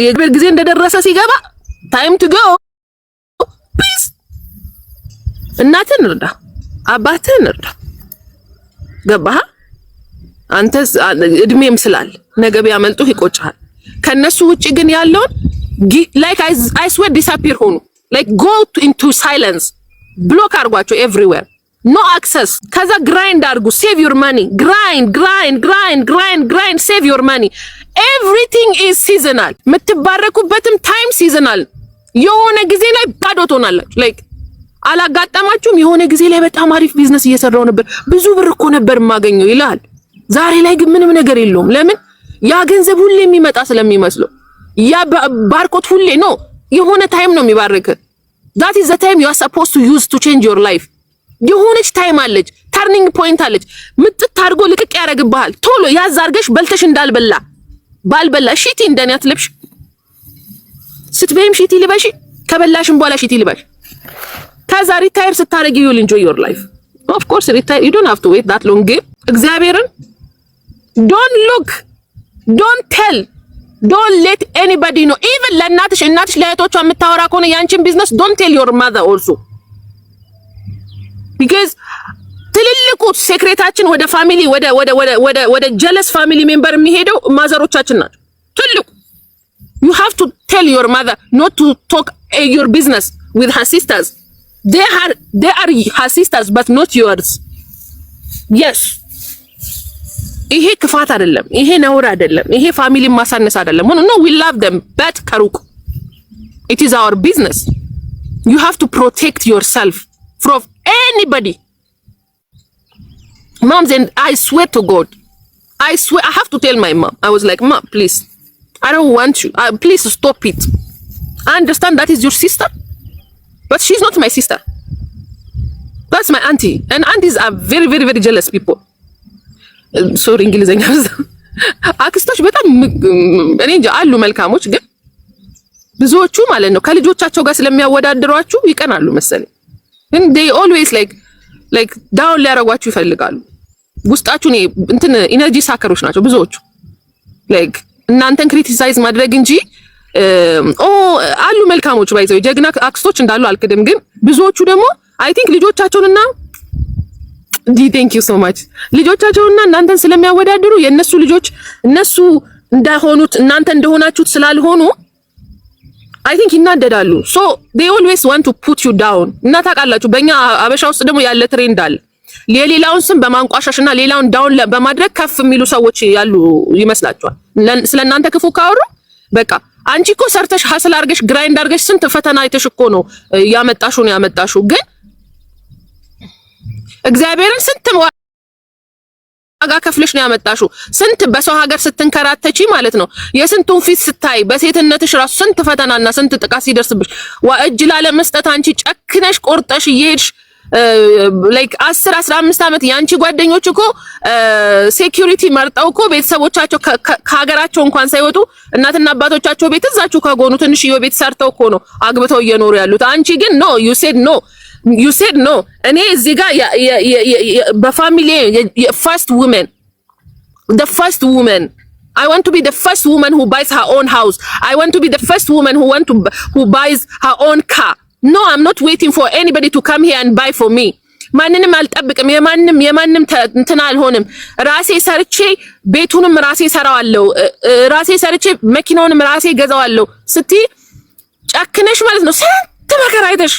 የእግዚአብሔር ጊዜ እንደደረሰ ሲገባ ታይም ቱ ጎ ፕሊዝ እናትን እርዳ፣ አባትን እርዳ። ገባህ? አንተስ እድሜም ስላል ነገ ቢያመልጡ ይቆጫል። ከነሱ ውጪ ግን ያለውን ላይክ አይ ስዌር ዲስአፒር ሆኑ ላይክ ጎ ኢንቱ ሳይለንስ ብሎክ አድርጓቸው ኤቭሪዌር ኖ አክሰስ። ከዛ ግራይንድ አድርጉ ሴቭ ዩር ማኒ ግራይንድ ሴቭ ዩር ማኒ ኤቭሪቲንግ ኢዝ ሲዝናል። የምትባረኩበትም ታይም ሲዝናል። የሆነ ጊዜ ላይ ባዶ ትሆናላችሁ። ላይክ አላጋጠማችሁም? የሆነ ጊዜ ላይ በጣም አሪፍ ቢዝነስ እየሰራው ነበር፣ ብዙ ብር እኮ ነበር የማገኘው ይላል። ዛሬ ላይ ግን ምንም ነገር የለውም። ለምን? ያ ገንዘብ ሁሌ የሚመጣ ስለሚመስለው፣ ያ ባርኮት ሁሌ ነው። የሆነ ታይም ነው የሚባርክ። that is the time you are supposed to use to change your life። የሆነች ታይም አለች፣ ተርኒንግ ፖይንት አለች። ምጥጥ አድርጎ ልቅቅ ያደርግብሃል። ቶሎ ያዝ አድርገሽ በልተሽ እንዳልበላ ባልበላ ሺቲ እንደኔ አትለብሽ። ስትበይም ሺቲ ልበሽ፣ ከበላሽም በኋላ ሺቲ ልበሽ። ከዛ ሪታየር ስታረጊ you will enjoy your life. of course retire, you don't have to wait that long. እግዚአብሔርን don't look, don't tell, don't let anybody know. even ለእናትሽ ለእህቶቿ የምታወራ ከሆነ ያንቺን ቢዝነስ don't tell your mother also, because ትልልቁ ሴክሬታችን ወደ ፋሚሊ ወደ ጀለስ ፋሚሊ ሜምበር የሚሄደው ማዘሮቻችን ናቸው። ትልቁ you have to tell your mother not to talk your business with her sisters. they are her sisters but not yours. yes, ይሄ ክፋት አይደለም፣ ይሄ ነውር አይደለም፣ ይሄ ፋሚሊ ማሳነስ አይደለም። no, we love them but ከሩቅ it is our business. you have to protect yourself from anybody. moms, and I swear to God, I swear, I have to tell my mom. I was like, mom, please, I don't want you, please stop it. I understand that is your sister, but she's not my sister. That's my auntie, and aunties are very very very jealous people. sorry እንግሊዘኛ አክስቶች በጣም እኔ እንጃ አሉ መልካሞች፣ ግን ብዙዎቹ ማለት ነው ከልጆቻቸው ጋር ስለሚያወዳድሯችሁ ይቀናሉ መሰለኝ። ግን they always like down ሊያረጓችሁ ይፈልጋሉ። ውስጣችሁ እንትን ኢነርጂ ሳከሮች ናቸው ብዙዎቹ። like እናንተን ክሪቲሳይዝ ማድረግ እንጂ አሉ መልካሞች ባይዘው ጀግና አክስቶች እንዳሉ አልክድም። ግን ብዙዎቹ ደግሞ I think ልጆቻቸውንና thank you so much ልጆቻቸውንና እናንተን ስለሚያወዳድሩ የነሱ ልጆች እነሱ እንዳይሆኑት እናንተ እንደሆናችሁት ስላልሆኑ I think ይናደዳሉ። so they always want to put you down። እና ታውቃላችሁ በእኛ አበሻ ውስጥ ደግሞ ያለ ትሬንድ አለ። የሌላውን ስም በማንቋሻሽና ሌላውን ዳውን በማድረግ ከፍ የሚሉ ሰዎች ያሉ ይመስላችኋል። ስለናንተ ክፉ ካወሩ በቃ አንቺ እኮ ሰርተሽ ሀስል አድርገሽ ግራይንድ አድርገሽ ስንት ፈተና አይተሽ እኮ ነው ያመጣሽው። ግን እግዚአብሔርን ስንት ዋጋ ከፍለሽ ነው ያመጣሽው። ስንት በሰው ሀገር ስትንከራተቺ ማለት ነው። የስንቱን ፊት ስታይ በሴትነትሽ ራሱ ስንት ፈተናና ስንት ጥቃት ሲደርስብሽ እጅ ላለመስጠት አንቺ ጨክነሽ ቆርጠሽ እየሄድሽ like 10-15 ዓመት ያንቺ ጓደኞች እኮ ሴኩሪቲ መርጠው እኮ ቤተሰቦቻቸው ከሀገራቸው እንኳን ሳይወጡ እናትና አባቶቻቸው ቤት እዛችሁ ከጎኑ ትንሽዬ ቤት ሰርተው እኮ ነው አግብተው እየኖሩ ያሉት። አንቺ ግን no, you said no እኔ እዚህ ጋር በፋሚሊ the first woman I want to be the first woman who buys her own house. I want to be the first woman who buys her own car. No, I'm not waiting for anybody to come here and buy for me. ማንንም አልጠብቅም። የማንም እንትን አልሆንም። ራሴ ሰርቼ ቤቱንም ራሴ ሰራዋለሁ። ራሴ ሰርቼ መኪናውንም ራሴ ገዛዋለሁ። ጨክነሽ ማለት ነው ስንት መከራ አይተሽ